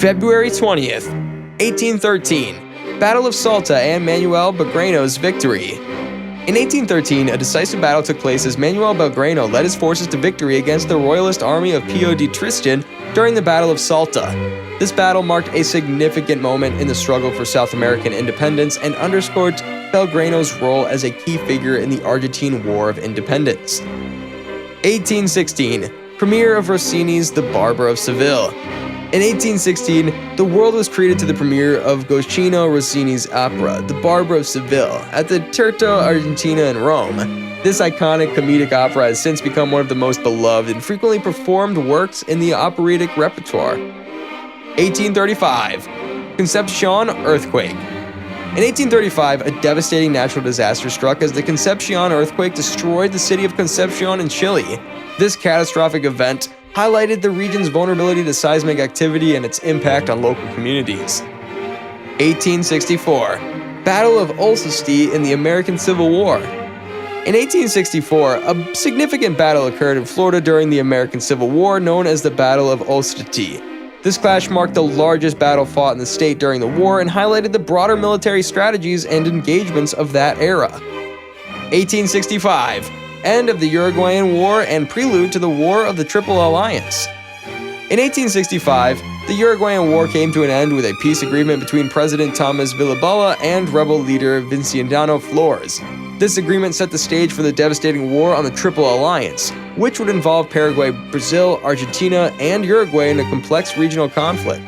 February 20th, 1813, Battle of Salta and Manuel Belgrano's victory. In 1813, a decisive battle took place as Manuel Belgrano led his forces to victory against the royalist army of Pio de Tristan during the Battle of Salta. This battle marked a significant moment in the struggle for South American independence and underscored Belgrano's role as a key figure in the Argentine War of Independence. 1816, premiere of Rossini's The Barber of Seville. In 1816, the world was treated to the premiere of Gioachino Rossini's opera, The Barber of Seville, at the Teatro Argentina in Rome. This iconic comedic opera has since become one of the most beloved and frequently performed works in the operatic repertoire. 1835, Concepcion earthquake. In 1835, a devastating natural disaster struck as the Concepcion earthquake destroyed the city of Concepcion in Chile. This catastrophic event highlighted the region's vulnerability to seismic activity and its impact on local communities. 1864, Battle of Salta in the American Civil War. In 1864, a significant battle occurred in Florida during the American Civil War, known as the Battle of Salta. This clash marked the largest battle fought in the state during the war and highlighted the broader military strategies and engagements of that era. 1865, end of the Uruguayan War and prelude to the War of the Triple Alliance. In 1865, the Uruguayan War came to an end with a peace agreement between President Thomas Villabella and rebel leader Venciano Flores. This agreement set the stage for the devastating War on the Triple Alliance, which would involve Paraguay, Brazil, Argentina, and Uruguay in a complex regional conflict.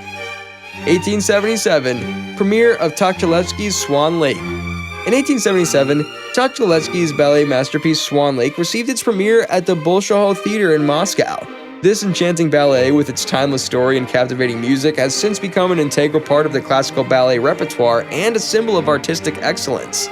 1877, premiere of Tchaikovsky's Swan Lake. In 1877, Tchaikovsky's ballet masterpiece Swan Lake received its premiere at the Bolshoi Theater in Moscow. This enchanting ballet, with its timeless story and captivating music, has since become an integral part of the classical ballet repertoire and a symbol of artistic excellence.